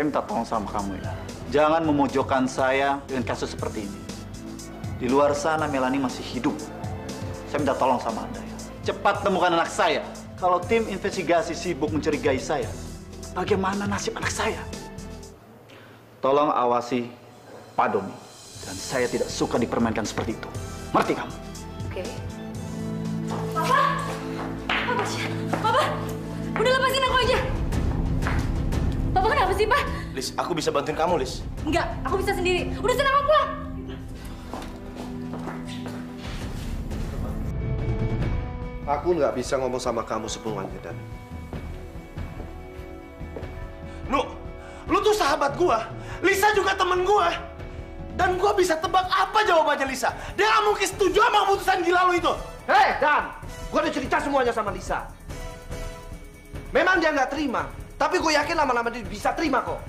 minta tolong sama kamu ya. Jangan memojokkan saya dengan kasus seperti ini. Di luar sana Melanie masih hidup. Saya minta tolong sama Anda ya. Cepat temukan anak saya. Kalau tim investigasi sibuk mencurigai saya, bagaimana nasib anak saya? Tolong awasi Pak Doni. Dan saya tidak suka dipermainkan seperti itu. Ngerti kamu? Oke. Papa! Papa, Papa! Udah lepasin aku aja! Papa kenapa sih, Pak? Lis, aku bisa bantuin kamu, Lis. Enggak, aku bisa sendiri. Udah sana kamu pulang! Aku nggak bisa ngomong sama kamu sebelum lanjutan. Lu tuh sahabat gua. Lisa juga temen gua. Dan gua bisa tebak apa jawabannya Lisa. Dia nggak mungkin setuju sama keputusan gila lu itu. Hei, Dan! Gua udah cerita semuanya sama Lisa. Memang dia nggak terima, tapi gue yakin lama-lama dia bisa terima kok.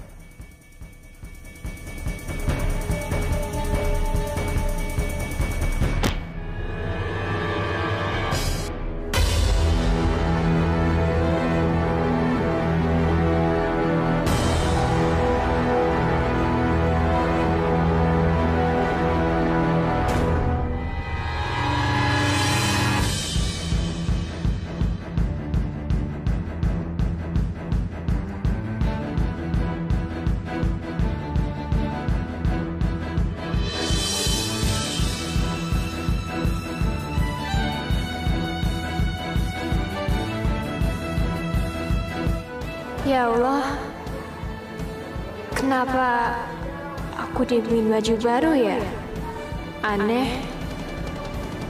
Ya Allah, kenapa aku dibeliin baju baru ya? Aneh,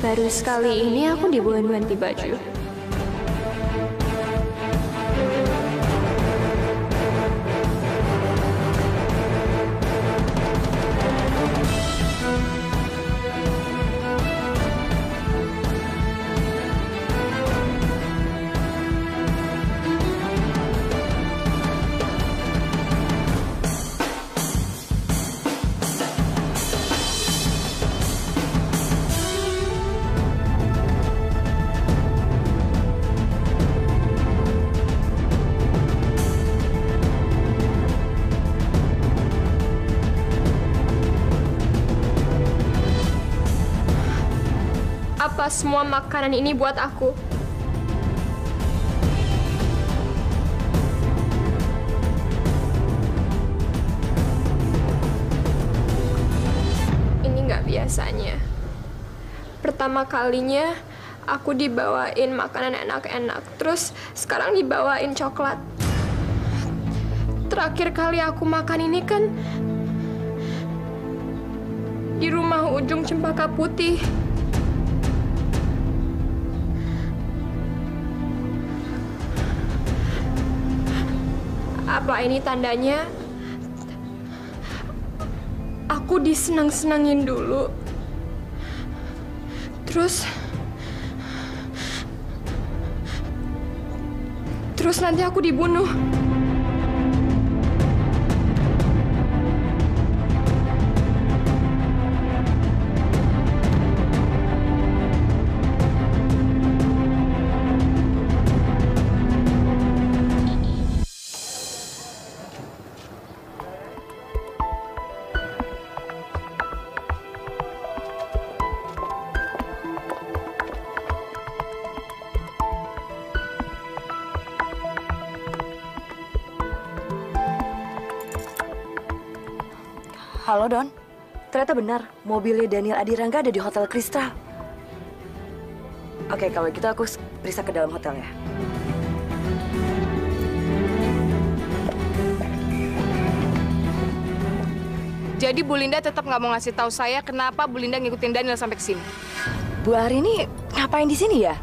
baru sekali ini aku dibawain ganti baju. Apa semua makanan ini buat aku? Ini nggak biasanya. Pertama kalinya aku dibawain makanan enak-enak, terus sekarang dibawain coklat. Terakhir kali aku makan ini kan di rumah ujung Cempaka Putih. Apa ini tandanya aku disenang-senangin dulu, terus nanti aku dibunuh? Halo, Don. Ternyata benar, mobilnya Daniel Adirangga ada di Hotel Crystal. Oke, kalau gitu aku periksa ke dalam hotel ya. Jadi Bu Linda tetap nggak mau ngasih tahu saya kenapa Bu Linda ngikutin Daniel sampai ke sini. Bu Arini ngapain di sini ya?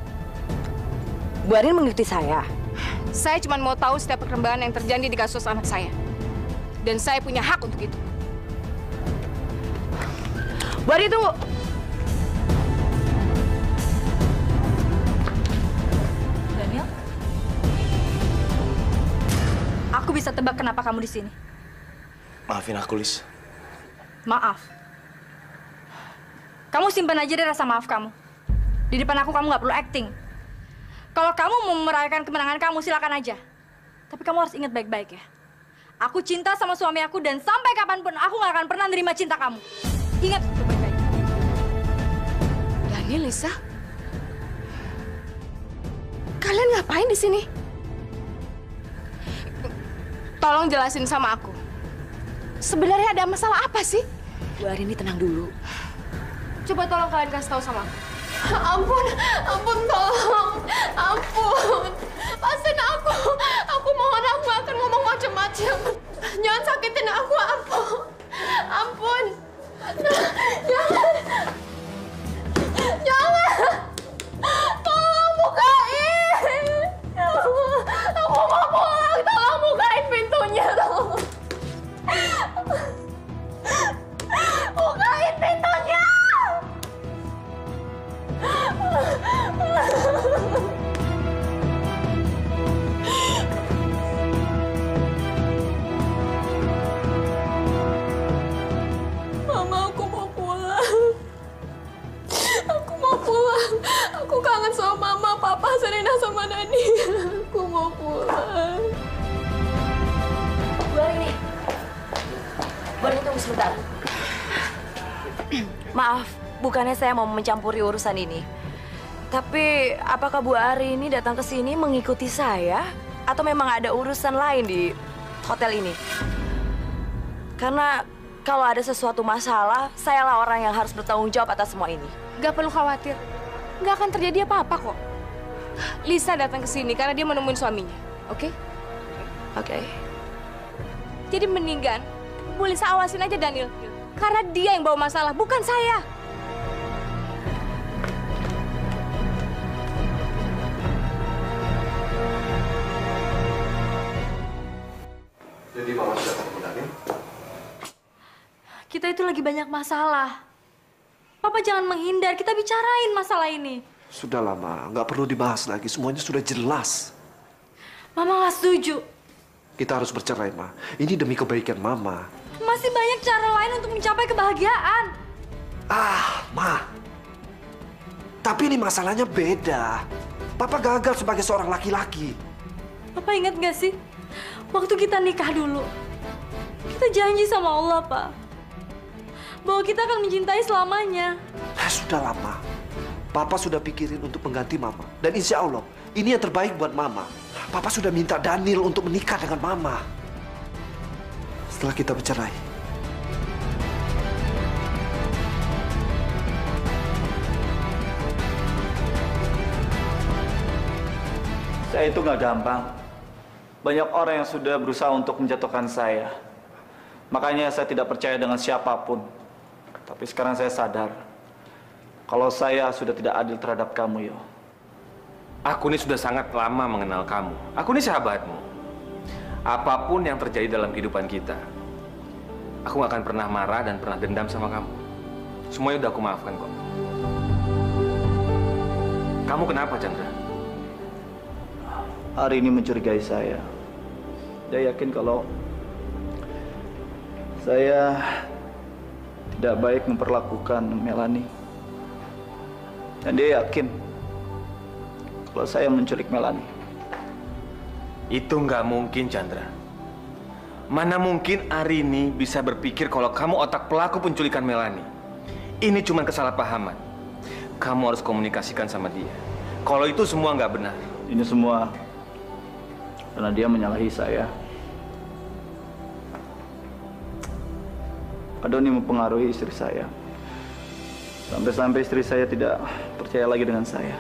Bu Arini mengikuti saya. Saya cuma mau tahu setiap perkembangan yang terjadi di kasus anak saya. Dan saya punya hak untuk itu. Bu Arini, tunggu. Daniel? Aku bisa tebak kenapa kamu di sini. Maafin aku, Lis. Maaf. Kamu simpan aja deh rasa maaf kamu. Di depan aku kamu nggak perlu acting. Kalau kamu mau merayakan kemenangan kamu, silakan aja. Tapi kamu harus ingat baik-baik ya. Aku cinta sama suami aku dan sampai kapanpun aku nggak akan pernah nerima cinta kamu. Ingat itu baik-baik. Daniel, Lisa, kalian ngapain di sini? Tolong jelasin sama aku. Sebenarnya ada masalah apa sih? Bu Arini tenang dulu. Coba tolong kalian kasih tahu sama aku. Ampun, ampun, tolong. Ampun. Lepasin aku. Aku mohon, aku nggak akan ngomong macam-macam. Jangan sakitin aku, ampun. Ampun. Jangan. Jangan. Tolong bukain. Aku mau pulang. Tolong bukain pintunya. Tolong. Bukain pintunya. Mama, aku mau pulang. Aku mau pulang. Aku kangen sama Mama, Papa, Serena, sama Dani. Aku mau pulang. Bu Arini. Bu Arini, tunggu sebentar. Maaf, bukannya saya mau mencampuri urusan ini. Tapi, apakah Bu Arini datang ke sini mengikuti saya? Atau memang ada urusan lain di hotel ini? Karena kalau ada sesuatu masalah, sayalah orang yang harus bertanggung jawab atas semua ini. Gak perlu khawatir. Gak akan terjadi apa-apa kok. Lisa datang ke sini karena dia menemuin suaminya, oke? Oke. Jadi mendingan, Bu Lisa awasin aja Daniel. Karena dia yang bawa masalah, bukan saya. Jadi Mama sudah ketemu Daniel? Kita itu lagi banyak masalah. Papa jangan menghindar, kita bicarain masalah ini. Sudah lama, nggak perlu dibahas lagi. Semuanya sudah jelas. Mama nggak setuju. Kita harus bercerai, Ma. Ini demi kebaikan Mama. Masih banyak cara lain untuk mencapai kebahagiaan. Ah, Ma. Tapi ini masalahnya beda. Papa gagal sebagai seorang laki-laki. Papa ingat nggak sih? Waktu kita nikah dulu, kita janji sama Allah, Pak, bahwa kita akan mencintai selamanya. Sudah lama. Papa sudah pikirin untuk mengganti Mama. Dan insya Allah, ini yang terbaik buat Mama. Papa sudah minta Daniel untuk menikah dengan Mama. Setelah kita bercerai. Saya itu nggak gampang. Banyak orang yang sudah berusaha untuk menjatuhkan saya. Makanya saya tidak percaya dengan siapapun. Tapi sekarang saya sadar kalau saya sudah tidak adil terhadap kamu, Yo. Aku ini sudah sangat lama mengenal kamu. Aku ini sahabatmu. Apapun yang terjadi dalam kehidupan kita, aku gak akan pernah marah dan pernah dendam sama kamu. Semuanya udah aku maafkan kok. Kamu kenapa, Chandra? Hari ini mencurigai saya. Dia yakin kalau saya tidak baik memperlakukan Melanie. Dan dia yakin kalau saya menculik Melanie. Itu nggak mungkin, Chandra. Mana mungkin Arini bisa berpikir kalau kamu otak pelaku penculikan Melanie. Ini cuma kesalahpahaman. Kamu harus komunikasikan sama dia. Kalau itu semua nggak benar. Ini semua karena dia menyalahi saya. Adoni mempengaruhi istri saya. Sampai-sampai istri saya tidak percaya lagi dengan saya.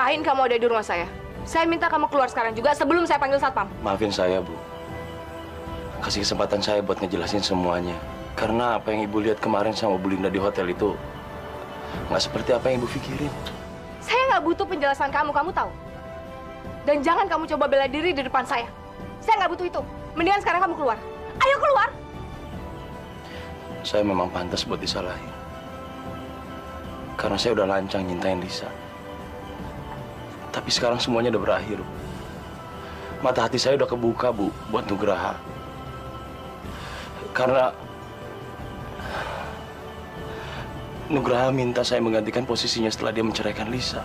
ngapain kamu ada di rumah saya? Saya minta kamu keluar sekarang juga sebelum saya panggil satpam. Maafin saya, Bu. Kasih kesempatan saya buat ngejelasin semuanya. Karena apa yang Ibu lihat kemarin sama Bu Linda di hotel itu nggak seperti apa yang Ibu pikirin. Saya nggak butuh penjelasan kamu tahu. Dan jangan kamu coba bela diri di depan saya. Saya nggak butuh itu. Mendingan sekarang kamu keluar. Ayo keluar! Saya memang pantas buat disalahin. Karena saya udah lancang nyintain Lisa. Tapi sekarang semuanya udah berakhir. Mata hati saya udah kebuka, Bu, buat Nugraha. Karena Nugraha minta saya menggantikan posisinya setelah dia menceraikan Lisa.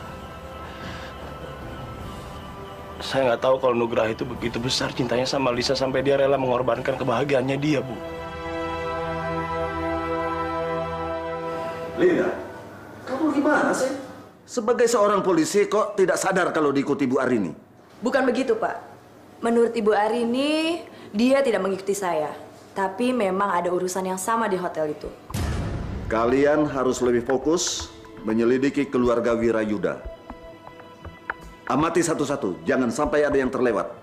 Saya nggak tahu kalau Nugraha itu begitu besar cintanya sama Lisa sampai dia rela mengorbankan kebahagiaannya dia, Bu. Linda, kamu gimana sih? Sebagai seorang polisi kok tidak sadar kalau diikuti Bu Arini? Bukan begitu, Pak. Menurut Ibu Arini, dia tidak mengikuti saya. Tapi memang ada urusan yang sama di hotel itu. Kalian harus lebih fokus menyelidiki keluarga Wirayuda. Amati satu-satu, jangan sampai ada yang terlewat.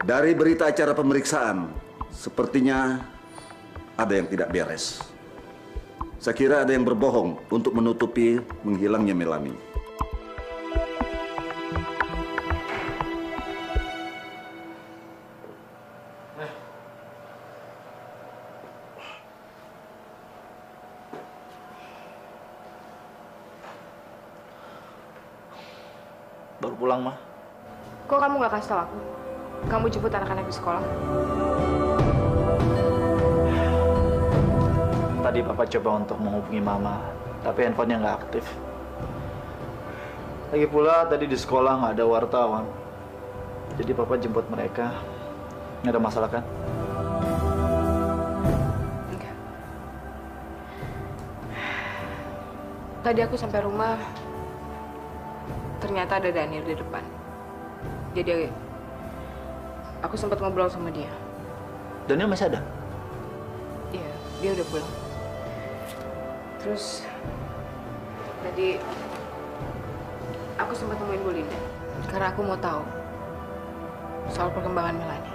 Dari berita acara pemeriksaan, sepertinya ada yang tidak beres. Saya kira ada yang berbohong untuk menutupi menghilangnya Melani. Baru pulang, Ma. Kok kamu nggak kasih tahu aku? Kamu jemput anak-anak di sekolah? Tadi Papa coba untuk menghubungi Mama, tapi handphonenya nggak aktif. Lagi pula tadi di sekolah nggak ada wartawan. Jadi Papa jemput mereka. Nggak ada masalah kan? Enggak. Tadi aku sampai rumah, ternyata ada Daniel di depan. Jadi aku sempat ngobrol sama dia. Daniel masih ada? Iya, dia udah pulang. Terus tadi aku sempat nemuin Bu Linda karena aku mau tahu soal perkembangan Melani.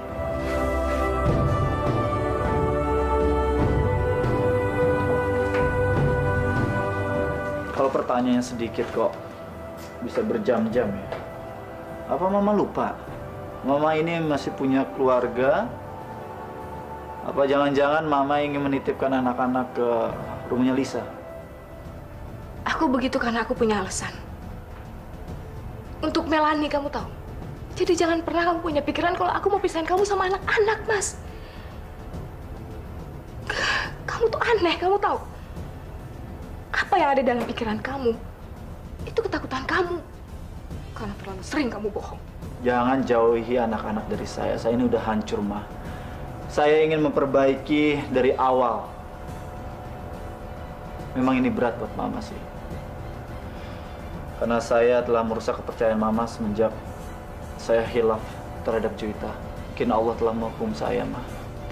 Kalau pertanyaannya sedikit kok bisa berjam-jam ya. Apa Mama lupa? Mama ini masih punya keluarga? Apa jangan-jangan Mama ingin menitipkan anak-anak ke rumahnya Lisa? Aku begitu karena aku punya alasan. Untuk Melani, kamu tahu. Jadi jangan pernah kamu punya pikiran kalau aku mau pisahin kamu sama anak-anak, Mas. Kamu tuh aneh, kamu tahu. Apa yang ada dalam pikiran kamu? Itu ketakutan kamu. Karena terlalu sering kamu bohong. Jangan jauhi anak-anak dari saya. Saya ini udah hancur, Ma. Saya ingin memperbaiki dari awal. Memang ini berat buat Mama sih. Karena saya telah merusak kepercayaan Mama semenjak saya hilaf terhadap Juwita. Mungkin Allah telah menghukum saya, Ma.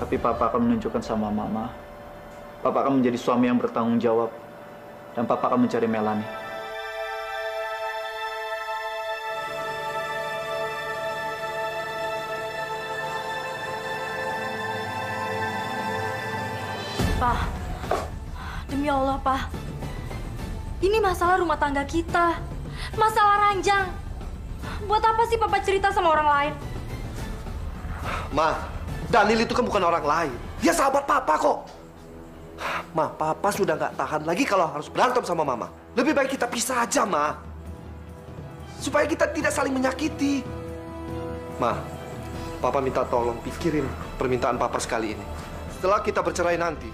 Tapi Papa akan menunjukkan sama Mama. Papa akan menjadi suami yang bertanggung jawab. Dan Papa akan mencari Melani. Pak, demi Allah, Pak. Ini masalah rumah tangga kita. Masalah ranjang. Buat apa sih Papa cerita sama orang lain? Ma, Daniel itu kan bukan orang lain. Dia sahabat Papa kok. Ma, Papa sudah nggak tahan lagi kalau harus berantem sama Mama. Lebih baik kita pisah aja, Ma. Supaya kita tidak saling menyakiti. Ma, Papa minta tolong pikirin permintaan Papa sekali ini. Setelah kita bercerai nanti,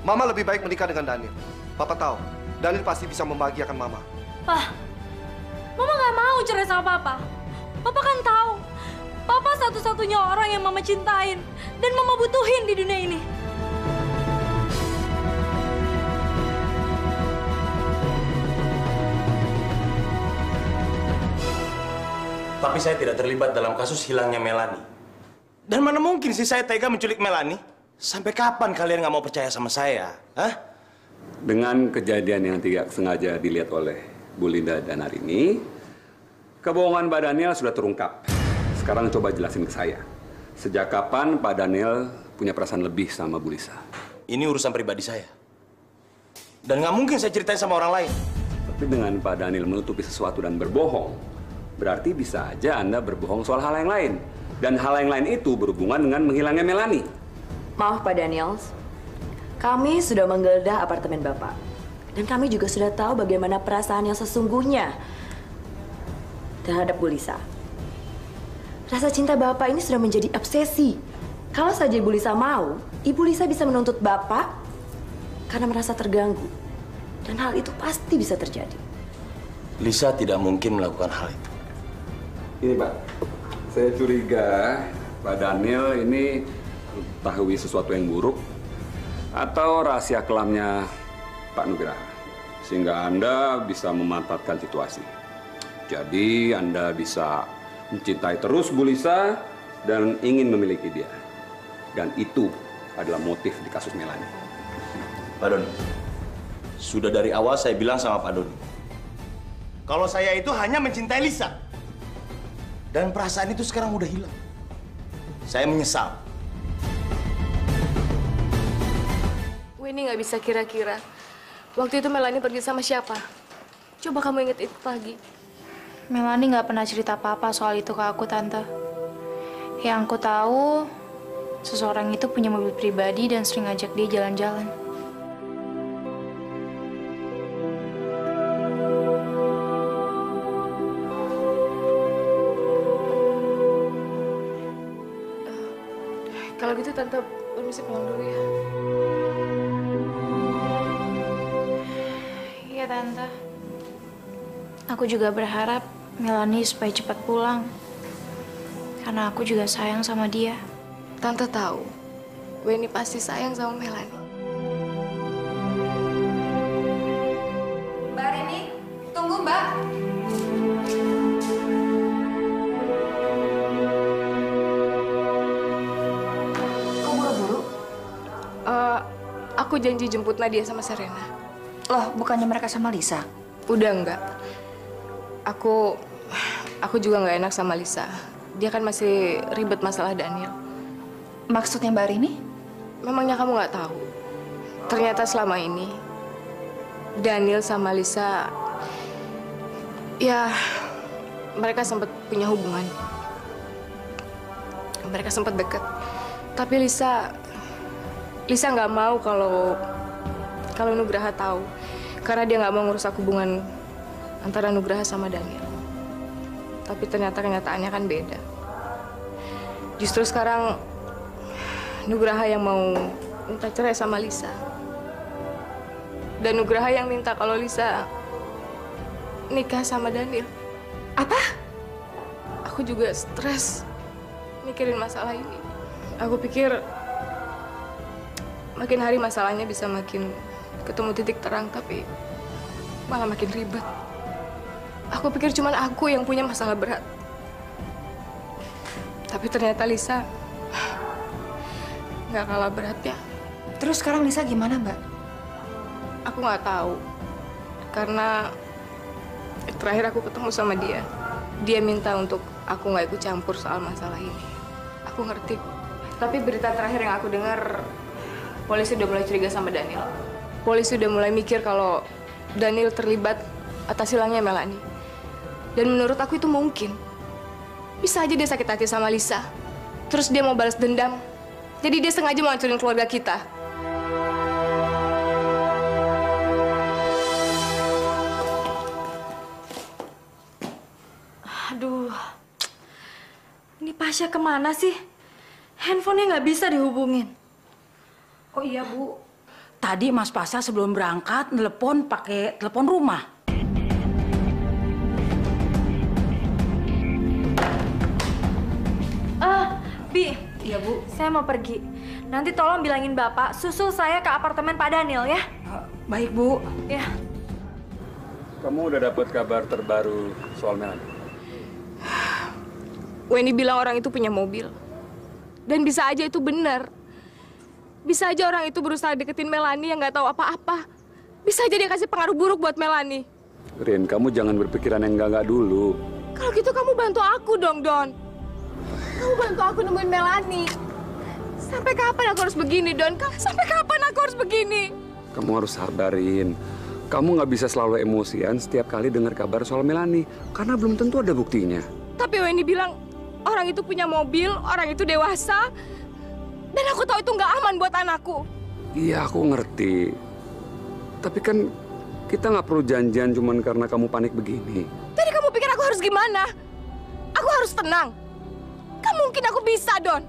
Mama lebih baik menikah dengan Daniel. Papa tahu, Daniel pasti bisa membahagiakan Mama. Pak, Mama nggak mau cerai sama Papa. Papa kan tahu, Papa satu-satunya orang yang Mama cintain dan Mama butuhin di dunia ini. Tapi saya tidak terlibat dalam kasus hilangnya Melani. Dan mana mungkin sih saya tega menculik Melani? Sampai kapan kalian nggak mau percaya sama saya? Hah? Dengan kejadian yang tidak sengaja dilihat oleh Bu Linda dan Arini, Kebohongan Pak Daniel sudah terungkap. Sekarang coba jelasin ke saya. Sejak kapan Pak Daniel punya perasaan lebih sama Bu Lisa? Ini urusan pribadi saya. Dan nggak mungkin saya ceritain sama orang lain. Tapi dengan Pak Daniel menutupi sesuatu dan berbohong, berarti bisa aja Anda berbohong soal hal yang lain. Dan hal yang lain itu berhubungan dengan menghilangnya Melani. Maaf Pak Daniels, kami sudah menggeledah apartemen Bapak. Dan kami juga sudah tahu bagaimana perasaan yang sesungguhnya terhadap Bu Lisa. Rasa cinta Bapak ini sudah menjadi obsesi. Kalau saja Ibu Lisa mau, Ibu Lisa bisa menuntut Bapak karena merasa terganggu. Dan hal itu pasti bisa terjadi. Lisa tidak mungkin melakukan hal itu. Ini Pak, saya curiga Pak Daniel ini mengetahui sesuatu yang buruk atau rahasia kelamnya Pak Nugraha. Sehingga Anda bisa memanfaatkan situasi. Jadi Anda bisa mencintai terus Bu Lisa dan ingin memiliki dia. Dan itu adalah motif di kasus Melani. Pak Doni, sudah dari awal saya bilang sama Pak Doni, kalau saya itu hanya mencintai Lisa. Dan perasaan itu sekarang udah hilang. Saya menyesal. Winnie nggak bisa kira-kira. Waktu itu Melani pergi sama siapa? Coba kamu inget itu lagi. Melani nggak pernah cerita apa-apa soal itu ke aku, Tante. Yang aku tahu, seseorang itu punya mobil pribadi dan sering ngajak dia jalan-jalan. Kalau gitu Tante permisi pulang dulu ya. Iya, Tante. Aku juga berharap Melani supaya cepat pulang. Karena aku juga sayang sama dia. Tante tahu, Winnie pasti sayang sama Melani. Mbak Rini, tunggu Mbak. Kok buru-buru? Aku janji jemput Nadia sama Serena. Loh, bukannya mereka sama Lisa? Udah enggak. Aku juga nggak enak sama Lisa. Dia kan masih ribet masalah Daniel. Maksudnya Mbak Rini? Memangnya kamu nggak tahu? Ternyata selama ini Daniel sama Lisa, ya mereka sempat punya hubungan. Mereka sempat deket. Tapi Lisa nggak mau kalau Nugraha tahu, karena dia nggak mau ngerusak hubungan antara Nugraha sama Daniel. Tapi ternyata kenyataannya kan beda. Justru sekarang Nugraha yang mau minta cerai sama Lisa. Dan Nugraha yang minta kalau Lisa nikah sama Daniel. Apa? Aku juga stres mikirin masalah ini. Aku pikir makin hari masalahnya bisa makin ketemu titik terang, tapi malah makin ribet. Aku pikir cuma aku yang punya masalah berat. Tapi ternyata Lisa nggak kalah beratnya. Terus sekarang Lisa gimana, Mbak? Aku nggak tahu. Karena terakhir aku ketemu sama dia. Dia minta untuk aku nggak ikut campur soal masalah ini. Aku ngerti. Tapi berita terakhir yang aku dengar, polisi udah mulai curiga sama Daniel. Polisi udah mulai mikir kalau Daniel terlibat atas hilangnya Melani. Dan menurut aku itu mungkin. Bisa aja dia sakit hati sama Lisa. Terus dia mau balas dendam. Jadi dia sengaja mau hancurin keluarga kita. Aduh, ini Pasha kemana sih? Handphonenya nggak bisa dihubungin. Oh iya, Bu. Tadi Mas Pasha sebelum berangkat nelpon pakai telepon rumah. Bi. Iya, Bu. Saya mau pergi. Nanti tolong bilangin Bapak, susul saya ke apartemen Pak Daniel ya. Baik, Bu. Ya. Kamu udah dapat kabar terbaru soal Melani? Wendy bilang orang itu punya mobil. Dan bisa aja itu benar. Bisa aja orang itu berusaha deketin Melani yang nggak tahu apa-apa. Bisa aja dia kasih pengaruh buruk buat Melani. Rin, kamu jangan berpikiran yang enggak dulu. Kalau gitu kamu bantu aku dong, Don. Kamu bantu aku nemuin Melanie. Sampai kapan aku harus begini, Don? Sampai kapan aku harus begini? Kamu harus sabarin. Kamu nggak bisa selalu emosian setiap kali dengar kabar soal Melanie. Karena belum tentu ada buktinya. Tapi Wendy bilang orang itu punya mobil, orang itu dewasa. Dan aku tahu itu nggak aman buat anakku. Iya, aku ngerti. Tapi kan kita nggak perlu janjian cuman karena kamu panik begini. Jadi kamu pikir aku harus gimana? Aku harus tenang. Gak mungkin aku bisa, Don.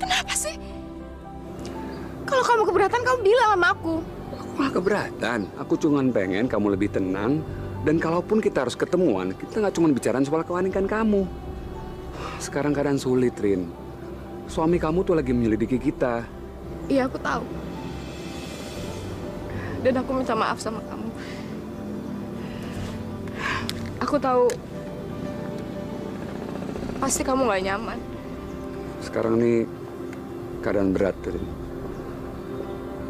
Kenapa sih? Kalau kamu keberatan, kamu bilang sama aku. Aku nggak keberatan. Aku cuma pengen kamu lebih tenang. Dan kalaupun kita harus ketemuan, kita nggak cuma bicara soal kepanikan kamu. Sekarang keadaan sulit, Rin. Suami kamu tuh lagi menyelidiki kita. Iya, aku tahu. Dan aku minta maaf sama kamu. Aku tahu pasti kamu gak nyaman. Sekarang nih keadaan berat, Rin.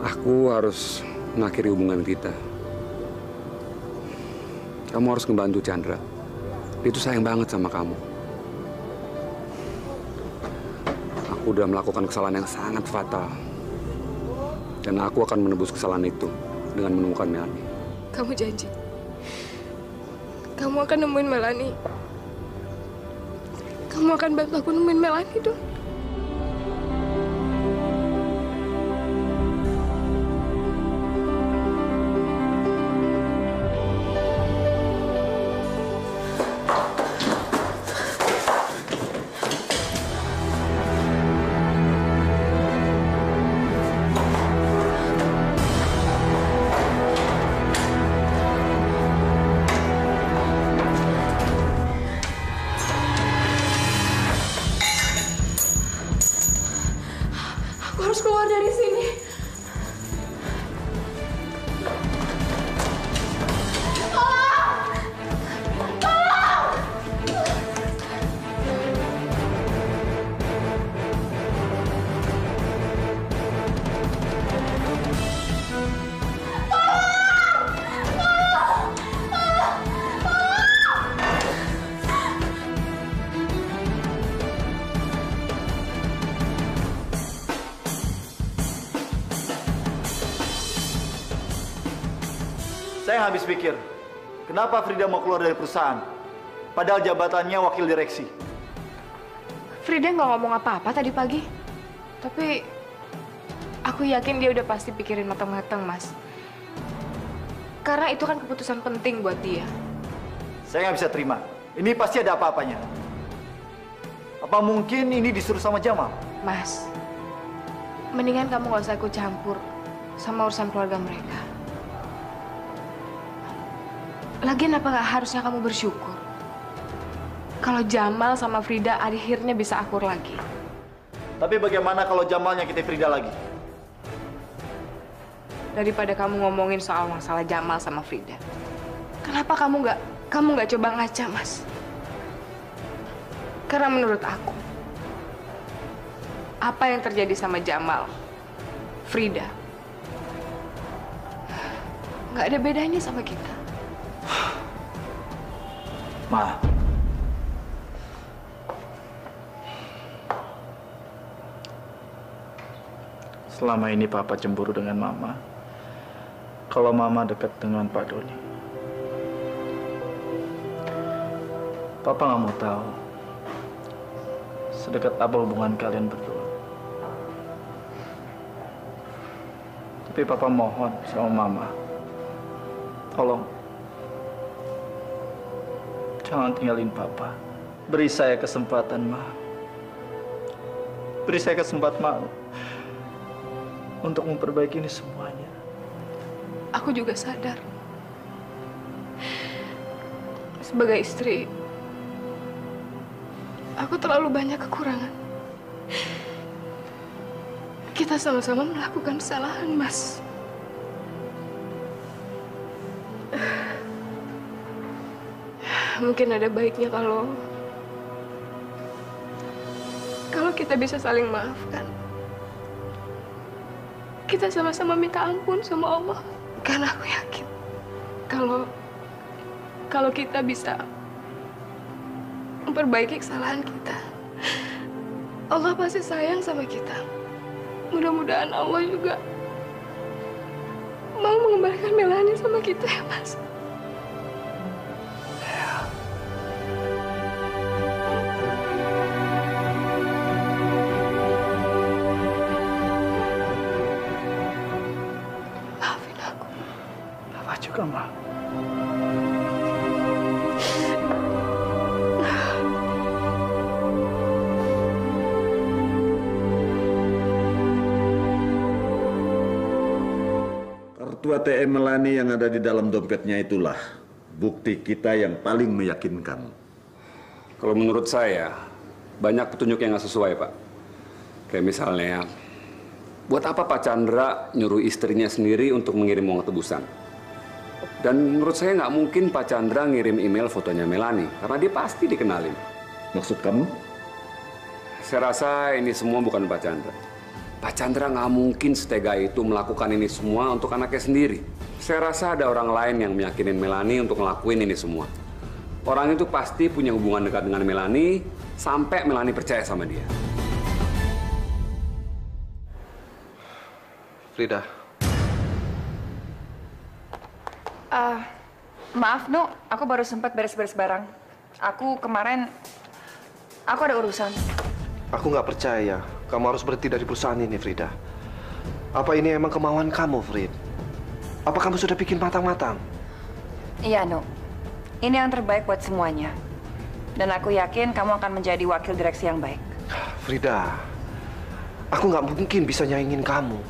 Aku harus mengakhiri hubungan kita. Kamu harus ngebantu Chandra. Dia tuh sayang banget sama kamu. Aku udah melakukan kesalahan yang sangat fatal. Dan aku akan menebus kesalahan itu dengan menemukan Melanie. Kamu janji? Kamu akan nemuin Melanie? Kamu akan bantu aku nemuin Melanie, Don? Harus keluar dari sini. Tolong! Tolong! Saya habis pikir, kenapa Frida mau keluar dari perusahaan? Padahal jabatannya wakil direksi. Frida nggak ngomong apa-apa tadi pagi. Tapi aku yakin dia udah pasti pikirin matang-matang, Mas. Karena itu kan keputusan penting buat dia. Saya nggak bisa terima. Ini pasti ada apa-apanya. Apa mungkin ini disuruh sama Jamal? Mas, mendingan kamu nggak usah ikut campur sama urusan keluarga mereka. Lagian apa nggak harusnya kamu bersyukur kalau Jamal sama Frida akhirnya bisa akur lagi? Tapi bagaimana kalau Jamal nyakitin Frida lagi? Daripada kamu ngomongin soal masalah Jamal sama Frida, kenapa kamu nggak coba ngaca, Mas? Karena menurut aku, apa yang terjadi sama Jamal, Frida, nggak ada bedanya sama kita. Ma, selama ini Papa cemburu dengan Mama. Kalau Mama dekat dengan Pak Doni. Papa nggak mau tahu sedekat apa hubungan kalian berdua. Tapi Papa mohon sama Mama, tolong jangan tinggalin Papa. Beri saya kesempatan, Ma. Beri saya kesempatan, Ma, untuk memperbaiki ini semuanya. Aku juga sadar. Sebagai istri, aku terlalu banyak kekurangan. Kita sama-sama melakukan kesalahan, Mas. Mungkin ada baiknya kalau kita bisa saling maafkan. Kita sama-sama minta ampun sama Allah. Karena aku yakin kalau kita bisa memperbaiki kesalahan kita. Allah pasti sayang sama kita. Mudah-mudahan Allah juga mau mengembalikan Melanie sama kita ya, Mas. Maafin aku. Papa juga, Ma. Kartu ATM Melanie yang ada di dalam dompetnya itulah bukti kita yang paling meyakinkan. Kalau menurut saya, banyak petunjuk yang nggak sesuai, Pak. Kayak misalnya, buat apa Pak Chandra nyuruh istrinya sendiri untuk mengirim uang tebusan? Dan menurut saya nggak mungkin Pak Chandra ngirim email fotonya Melanie, karena dia pasti dikenalin. Maksud kamu? Saya rasa ini semua bukan Pak Chandra. Pak Chandra nggak mungkin setega itu melakukan ini semua untuk anaknya sendiri. Saya rasa ada orang lain yang meyakinin Melanie untuk ngelakuin ini semua. Orang itu pasti punya hubungan dekat dengan Melanie, sampai Melanie percaya sama dia. Frida. Maaf, Nu. Aku baru sempat beres-beres barang. Aku ada urusan. Aku nggak percaya kamu harus berhenti dari perusahaan ini, Frida. Apa ini emang kemauan kamu, Frid? Apa kamu sudah bikin matang-matang? Iya, Nu. Ini yang terbaik buat semuanya. Dan aku yakin kamu akan menjadi wakil direksi yang baik. Frida, aku nggak mungkin bisa nyaingin kamu.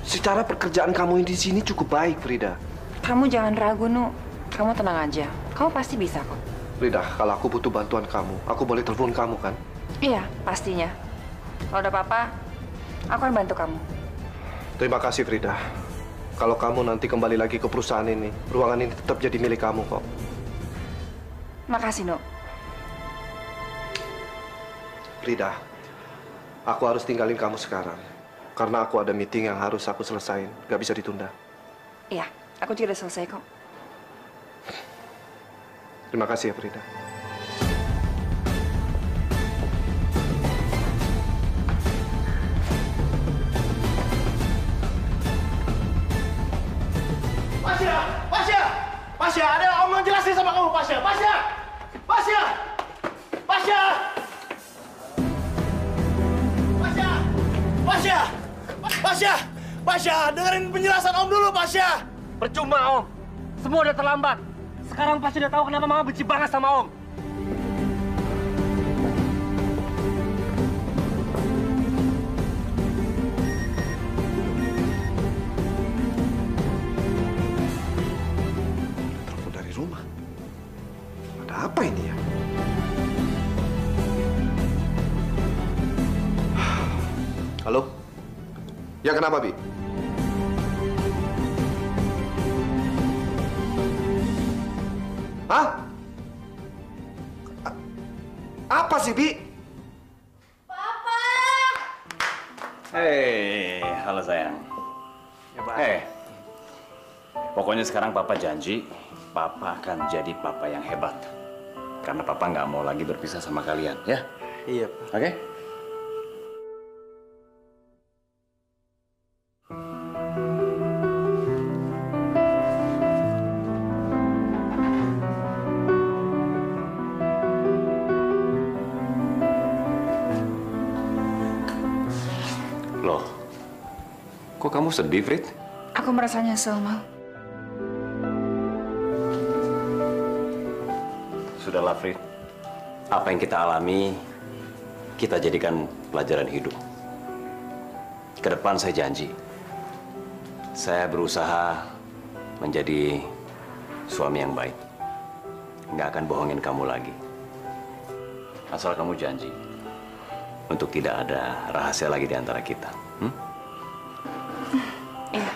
Secara pekerjaan kamu di sini cukup baik, Frida. Kamu jangan ragu, Nu. Kamu tenang aja. Kamu pasti bisa kok. Frida, kalau aku butuh bantuan kamu, aku boleh telepon kamu, kan? Iya, pastinya. Kalau ada apa-apa, aku akan bantu kamu. Terima kasih, Frida. Kalau kamu nanti kembali lagi ke perusahaan ini, ruangan ini tetap jadi milik kamu kok. Makasih, Nu. Frida, aku harus tinggalin kamu sekarang. Karena aku ada meeting yang harus aku selesain. Gak bisa ditunda. Iya, aku juga udah selesai kok. Terima kasih ya, Frida. Pasha, ada Om yang jelasin sama kamu, Pasha. Pasha! Pasha! Pasha! Pasha! Pasha! Pasha! Pasha, dengerin penjelasan Om dulu, Pasha. Percuma, Om. Semua udah terlambat. Sekarang Pasha udah tahu kenapa Mama benci banget sama Om. Apa ini ya? Halo? Ya, kenapa, Bi? Hah? Apa sih, Bi? Papa! Hei, halo sayang. Ya, Pak. Pokoknya sekarang Papa janji, Papa akan jadi Papa yang hebat. Karena Papa nggak mau lagi berpisah sama kalian, ya? Iya, Pak. Oke? Loh, kok kamu sedih, Frit? Aku merasa nyesel, Mal. Sudahlah, Frit. Apa yang kita alami, kita jadikan pelajaran hidup. Ke depan saya janji, saya berusaha menjadi suami yang baik. Nggak akan bohongin kamu lagi. Asal kamu janji untuk tidak ada rahasia lagi di antara kita. Iya,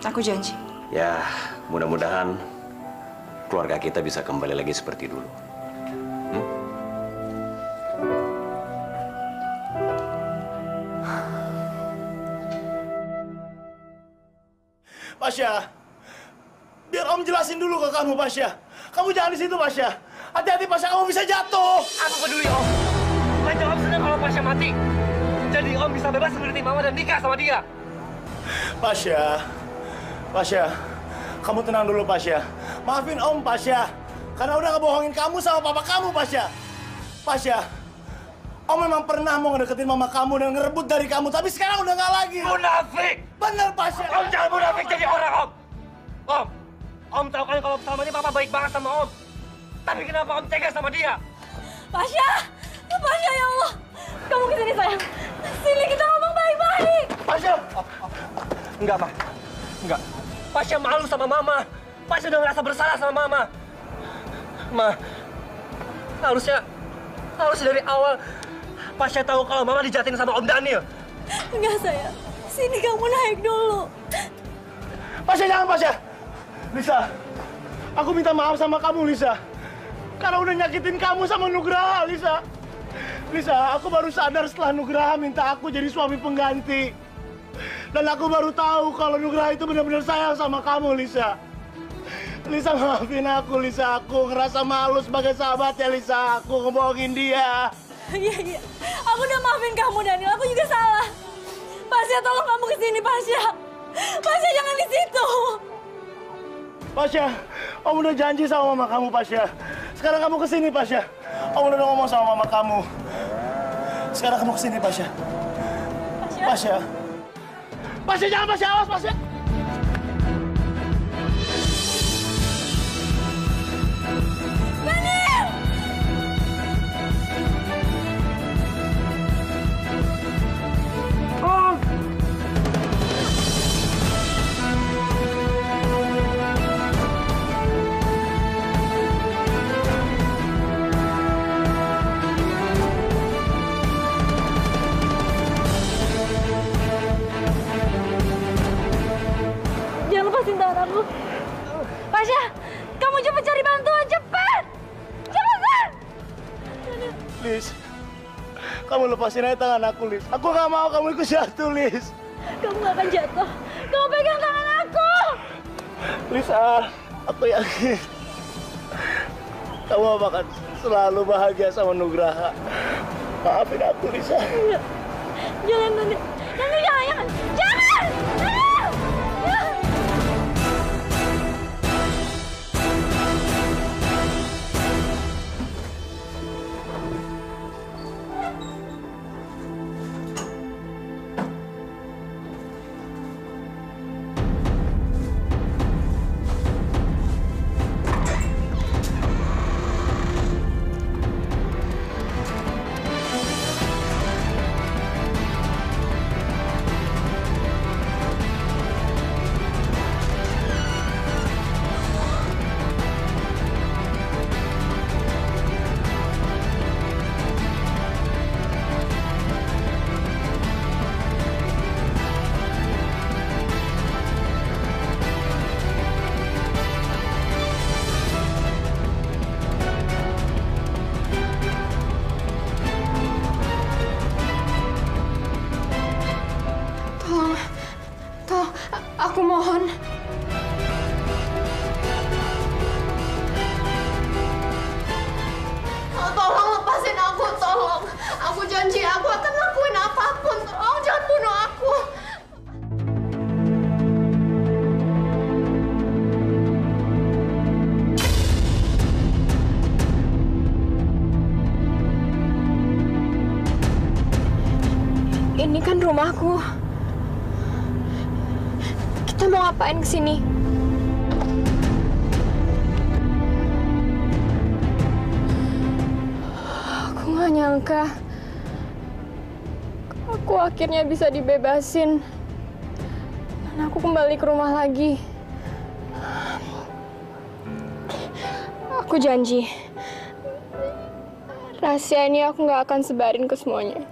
aku janji. Ya, mudah-mudahan keluarga kita bisa kembali lagi seperti dulu. Pasha, biar Om jelasin dulu ke kamu, Pasha. Kamu jangan di situ, Pasha. Hati-hati Pasha, kamu bisa jatuh. Aku peduli Om. Bukan jawab senang kalau Pasha mati. Jadi Om bisa bebas mengerti Mama dan nikah sama dia. Pasha, kamu tenang dulu Pasha. Maafin Om Pasha, karena udah ngebohongin kamu sama papa kamu Pasha. Pasha, Om memang pernah mau ngedeketin mama kamu dan ngerebut dari kamu, tapi sekarang udah nggak lagi. Munafik! Bener Pasha. Om jangan munafik jadi orang Om. Om tahu kan kalau selama ini Papa baik banget sama Om. Tapi kenapa Om tega sama dia? Pasha, ya Allah. Kamu kesini sayang. Sini kita ngomong baik-baik. Pasha. Enggak, Ma. Enggak. Pasha malu sama Mama. Pasha udah ngerasa bersalah sama Mama. Ma, harusnya dari awal Pasha tahu kalau Mama dijahatin sama Om Daniel. Enggak sayang. Sini kamu naik dulu. Pasha, jangan Pasha. Lisa, aku minta maaf sama kamu Lisa. Karena udah nyakitin kamu sama Nugraha, Lisa. Lisa, aku baru sadar setelah Nugraha minta aku jadi suami pengganti. Dan aku baru tahu kalau Nugraha itu benar-benar sayang sama kamu, Lisa. Lisa, maafin aku, Lisa. Aku ngerasa malu sebagai sahabatnya, Lisa. Aku ngebohongin dia. Iya. Aku udah maafin kamu, Daniel. Aku juga salah. Pasha, tolong kamu kesini, Pasha. Pasha, jangan di situ. Pasha, Om udah janji sama mama kamu, Pasha. Sekarang kamu kesini, Pasha. Om udah ngomong sama mama kamu. Sekarang kamu kesini, Pasha. Pasha. Pasha, jangan Pasha, awas Pasha. Daniel! Oh! Lepasin tangan aku. Pasha, kamu cepat cari bantuan, cepat! Cepetan! Liz, kamu lepasin aja tangan aku, Liz. Aku nggak mau kamu ikut jatuh, Liz. Kamu nggak akan jatuh. Kamu pegang tangan aku. Lisa, aku yakin kamu akan selalu bahagia sama Nugraha. Maafin aku, Lisa. Jangan, Daniel. Jangan! Jangan! Aku mohon. Tolong lepasin aku, tolong. Aku janji aku akan lakuin apapun. Tolong jangan bunuh aku. Ini kan rumahku. Kita mau ngapain kesini? Aku nggak nyangka aku akhirnya bisa dibebasin dan aku kembali ke rumah lagi. Aku janji, rahasia ini aku nggak akan sebarin ke semuanya.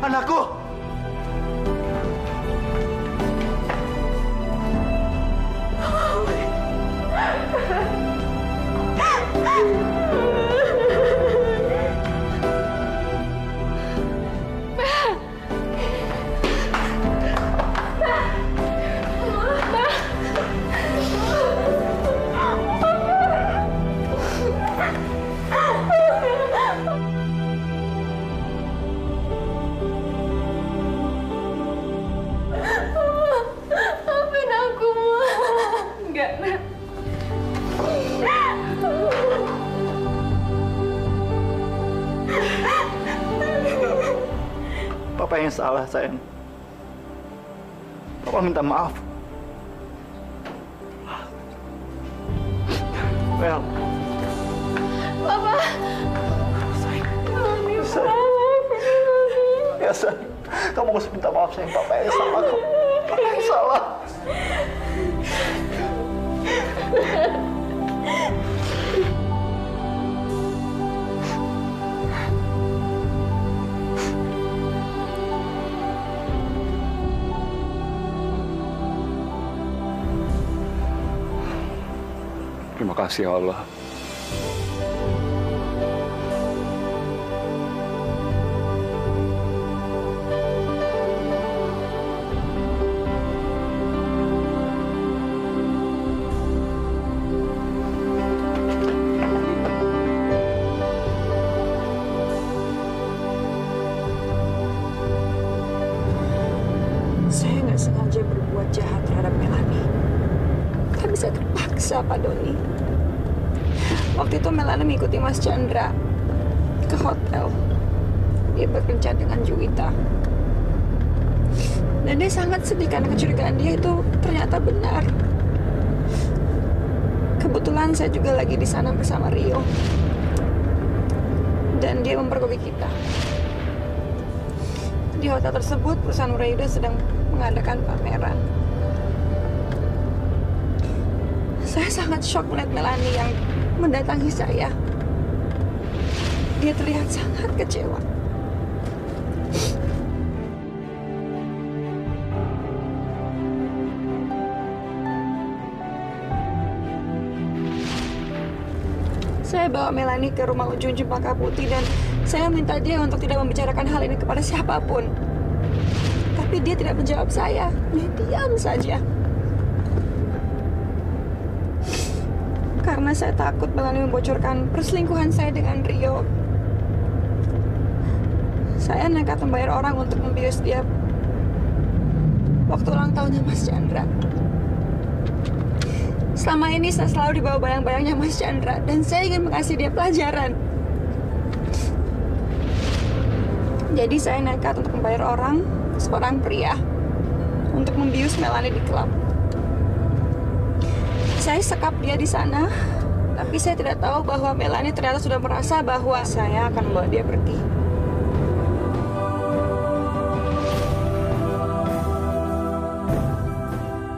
Anakku! Maafin aku, Ma. Enggak, Nak. Papa yang salah, sayang. Papa minta maaf. Mel. Papa. Sayang. Sayang. Ya, sayang. Kamu harus minta maaf, sayang. Papa yang salah kok. Papa yang salah. Terima kasih ya Allah. Saya nggak sengaja berbuat jahat terhadap Melanie. Tapi saya terpaksa, Pak Doni. Waktu itu Melanie mengikuti Mas Chandra ke hotel. Dia berkencan dengan Juwita. Dan dia sangat sedih karena kecurigaan dia itu ternyata benar. Kebetulan saya juga lagi di sana bersama Rio. Dan dia mempergoki kita. Di hotel tersebut, perusahaan Urayuda sedang mengadakan pameran. Saya sangat shock melihat Melanie yang mendatangi saya. Dia terlihat sangat kecewa. Saya bawa Melanie ke rumah ujung Cempaka Putih dan saya minta dia untuk tidak membicarakan hal ini kepada siapapun. Tapi dia tidak menjawab saya. Dia diam saja. Karena saya takut Melanie membocorkan perselingkuhan saya dengan Rio. Saya nekat membayar orang untuk membius dia waktu ulang tahunnya Mas Chandra. Selama ini saya selalu dibawa bayang-bayangnya Mas Chandra dan saya ingin mengasih dia pelajaran. Jadi saya nekat untuk membayar orang, seorang pria, untuk membius Melanie di klub. Saya sekap dia di sana, tapi saya tidak tahu bahwa Melanie ternyata sudah merasa bahwa saya akan membawa dia pergi.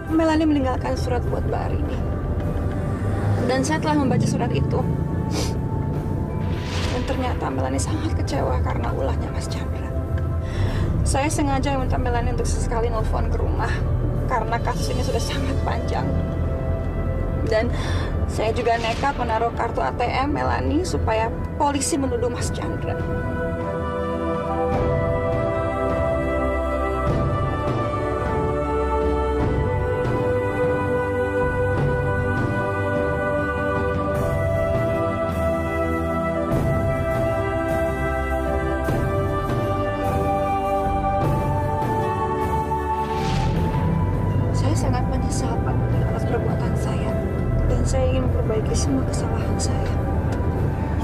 Melanie meninggalkan surat buat Mbak Arini. Dan saya telah membaca surat itu. Dan ternyata Melanie sangat kecewa karena ulahnya Mas Chandra. Saya sengaja minta Melanie untuk sesekali nelfon ke rumah karena kasus ini sudah sangat panjang. Dan saya juga nekat menaruh kartu ATM Melanie supaya polisi menuduh Mas Chandra. Saya sangat menyesal Pak atas perbuatan saya. Dan saya ingin memperbaiki semua kesalahan saya.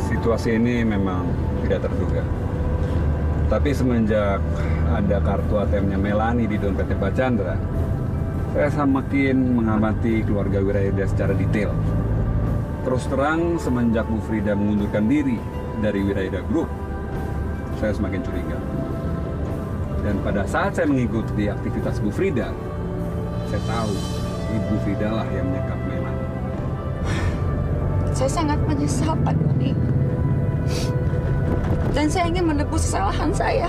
Situasi ini memang tidak terduga. Tapi semenjak ada kartu ATM-nya Melanie di dompetnya Pak Chandra, saya semakin mengamati keluarga Wirayuda secara detail. Terus terang, semenjak Bu Frida mengundurkan diri dari Wirayuda Group, saya semakin curiga. Dan pada saat saya mengikuti aktivitas Bu Frida, saya tahu Ibu Frida lah yang menyekap Melanie. Saya sangat menyesal, Pak Doni. Dan saya ingin menebus kesalahan saya.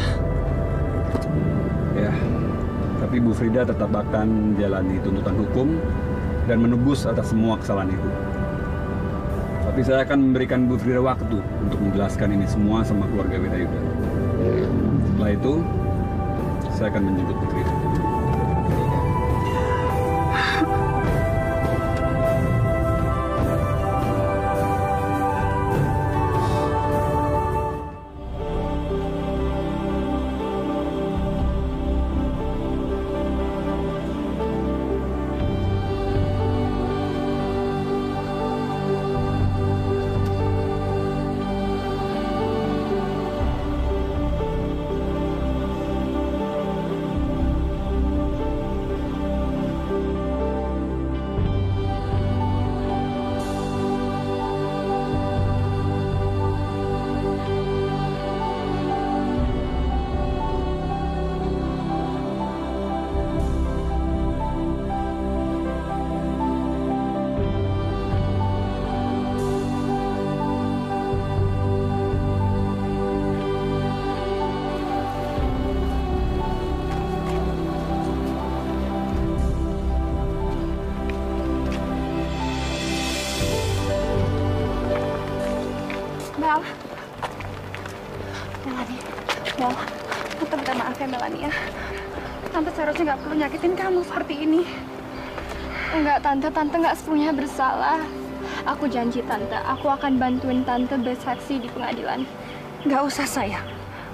Tapi Bu Frida tetap akan menjalani tuntutan hukum dan menebus atas semua kesalahan itu. Tapi saya akan memberikan Bu Frida waktu untuk menjelaskan ini semua sama keluarga Wirayuda. Setelah itu, saya akan menjemput Bu Frida. Mel. Melanie. Mel. Tante minta maaf ya Melanie ya. Tante seharusnya nggak perlu nyakitin kamu seperti ini. Enggak, Tante nggak sepenuhnya bersalah. Aku janji, Tante, aku akan bantuin Tante bersaksi di pengadilan. Nggak usah, sayang.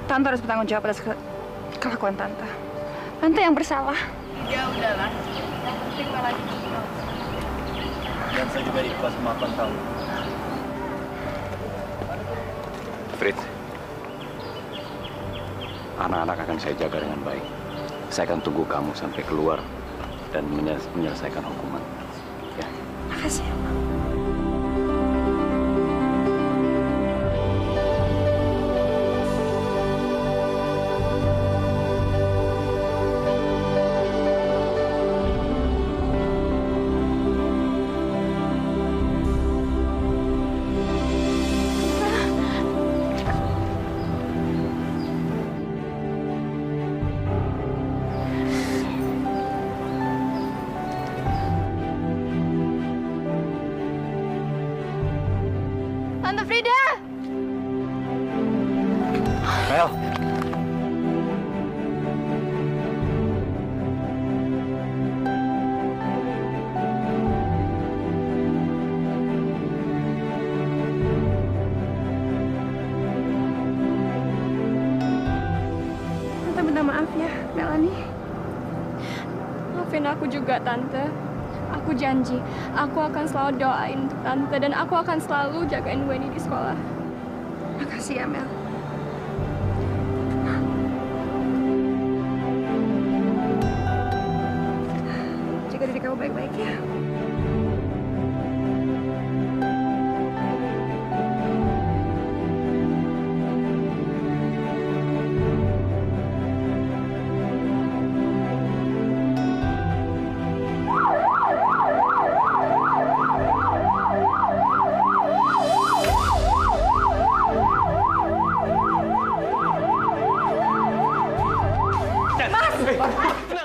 Tante harus bertanggung jawab atas kelakuan Tante. Tante yang bersalah. Ya udahlah. Yang penting Melanie. Dan saya juga ikhlas memaafkan kamu. Frit, anak-anak akan saya jaga dengan baik. Saya akan tunggu kamu sampai keluar dan menyelesaikan hukuman. Ya. Makasih ya, Mama. Tante Frida! Mel! Tante minta maaf ya, Melanie. Maafin aku juga, Tante. Aku janji, aku akan selalu doain untuk Tante dan aku akan selalu jagain Weni di sekolah. Makasih ya, Mel. Jaga diri kamu baik-baik ya. Mas!